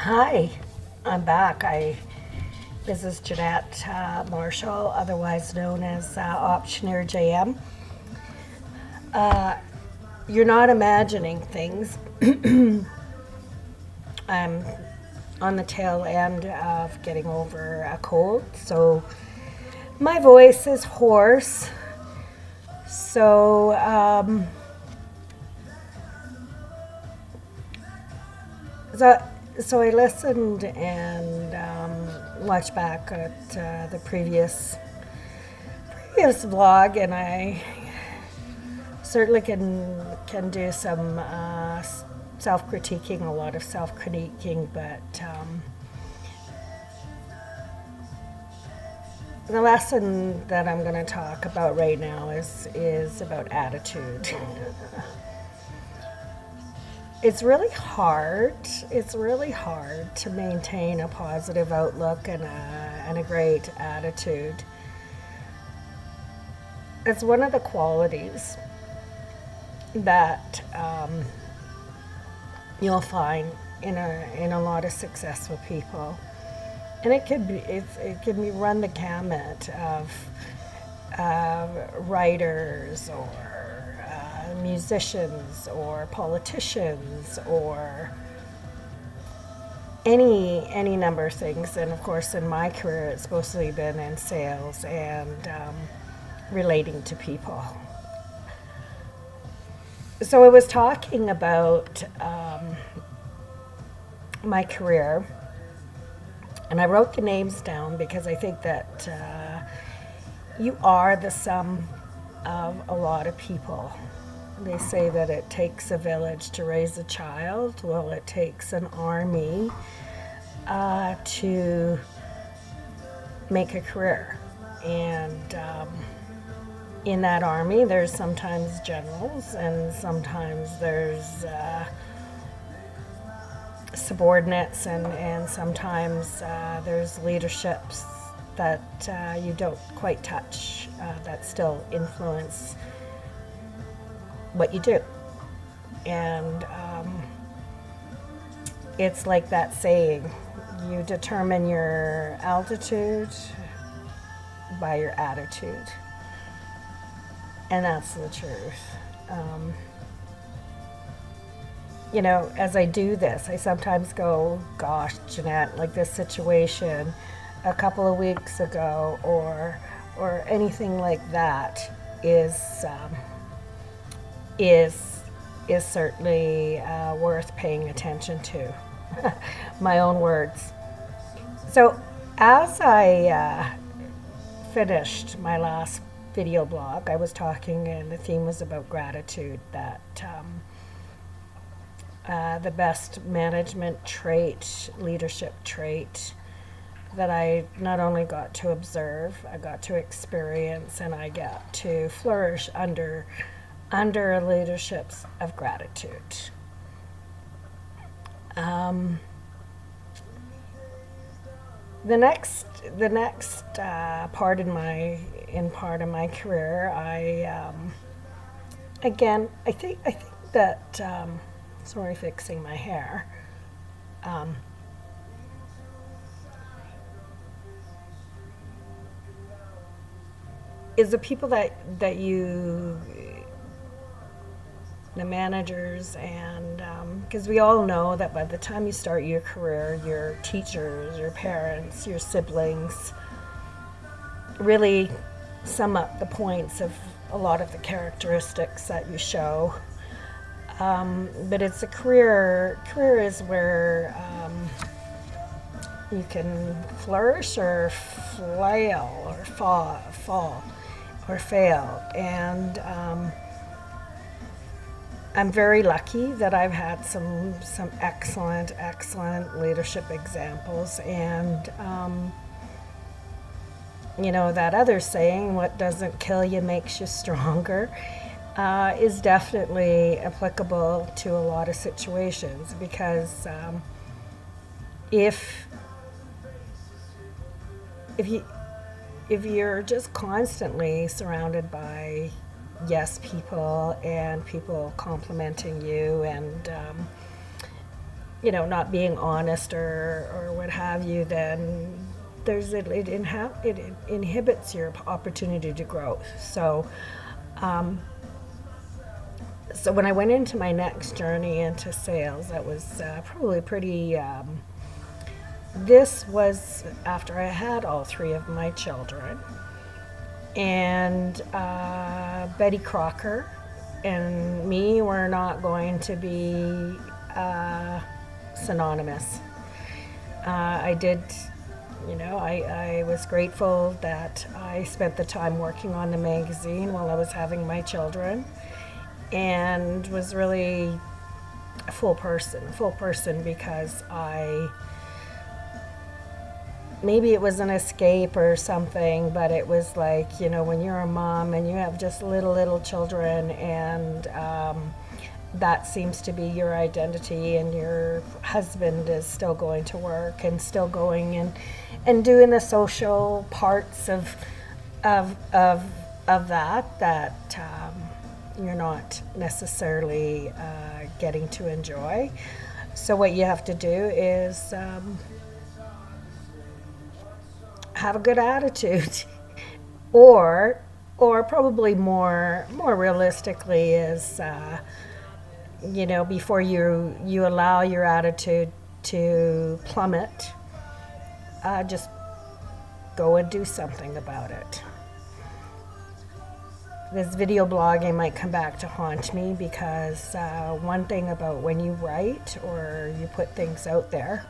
Hi, I'm back. This is Jeanette Marshall, otherwise known as Optioneer JM. You're not imagining things. I'm on the tail end of getting over a cold, so my voice is hoarse. So, so, so I listened and watched back at the previous vlog, and I certainly can do some self-critiquing, a lot of self-critiquing, but the lesson that I'm going to talk about right now is about attitude. It's really hard. It's really hard to maintain a positive outlook and a great attitude. It's one of the qualities that you'll find in a lot of successful people, and it can be run the gamut of writers or musicians or politicians or any number of things. And of course, in my career, it's mostly been in sales and relating to people. So I was talking about my career, and I wrote the names down because I think that you are the sum of a lot of people. They say that it takes a village to raise a child. Well, it takes an army to make a career. And in that army, there's sometimes generals, and sometimes there's subordinates, and sometimes there's leaderships that you don't quite touch, that still influence what you do. And it's like that saying, you determine your altitude by your attitude. And that's the truth. As I do this, I sometimes go, gosh, Jeanette, like this situation a couple of weeks ago or anything like that is certainly worth paying attention to. My own words. So as I finished my last video blog, I was talking, and the theme was about gratitude, that the best management trait, leadership trait that I not only got to observe, I got to experience, and I got to flourish under leaderships of gratitude. The next part of my career, I think that sorry, fixing my hair. Is the people that you, the managers, and because we all know that by the time you start your career, your teachers, your parents, your siblings really sum up the points of a lot of the characteristics that you show. But it's a career is where you can flourish or flail or fall or fail. And I'm very lucky that I've had some excellent leadership examples. And that other saying, what doesn't kill you makes you stronger, is definitely applicable to a lot of situations. Because if you're just constantly surrounded by yes people and people complimenting you and not being honest or what have you, then it inhibits your opportunity to grow. So when I went into my next journey into sales, that was probably pretty. This was after I had all three of my children, and Betty Crocker and me were not going to be synonymous. I did, I was grateful that I spent the time working on the magazine while I was having my children, and was really a full person because maybe it was an escape or something, but it was like, when you're a mom and you have just little children, and that seems to be your identity, and your husband is still going to work and still going and doing the social parts of that you're not necessarily getting to enjoy. So what you have to do is have a good attitude, or probably more realistically is before you allow your attitude to plummet, just go and do something about it. This video blogging might come back to haunt me, because one thing about when you write or you put things out there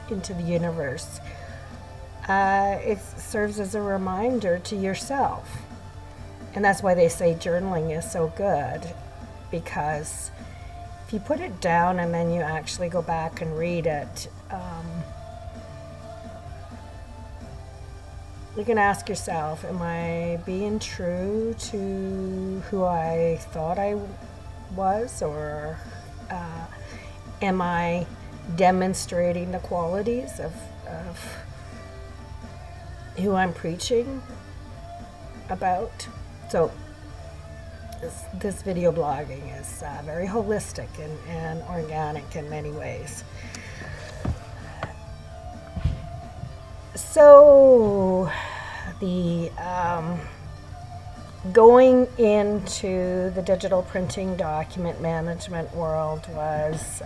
into the universe, it serves as a reminder to yourself. And that's why they say journaling is so good, because if you put it down and then you actually go back and read it, you can ask yourself, am I being true to who I thought I was, or am I demonstrating the qualities of who I'm preaching about? So this video blogging is very holistic and organic in many ways. So the going into the digital printing document management world was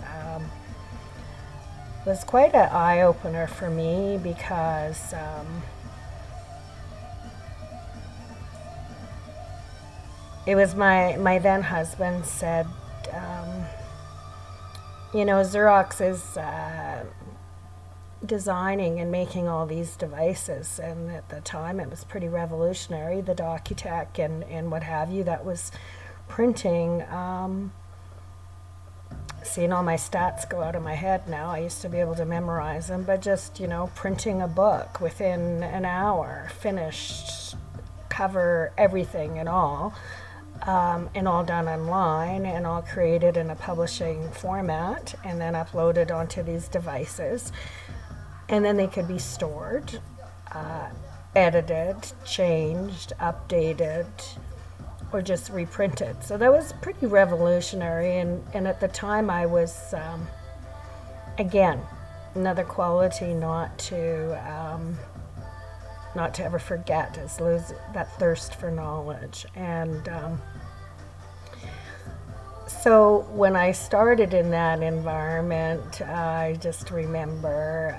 quite an eye-opener for me, because it was my then husband said, Xerox is designing and making all these devices, and at the time it was pretty revolutionary, the Docutech and what have you, that was printing. Seeing all my stats go out of my head now. I used to be able to memorize them, but just printing a book within an hour, finished, cover, everything and all done online, and all created in a publishing format and then uploaded onto these devices. And then they could be stored, edited, changed, updated, or just reprinted. So that was pretty revolutionary. And at the time I was, again, another quality not to ever forget is lose that thirst for knowledge. And so when I started in that environment, I just remember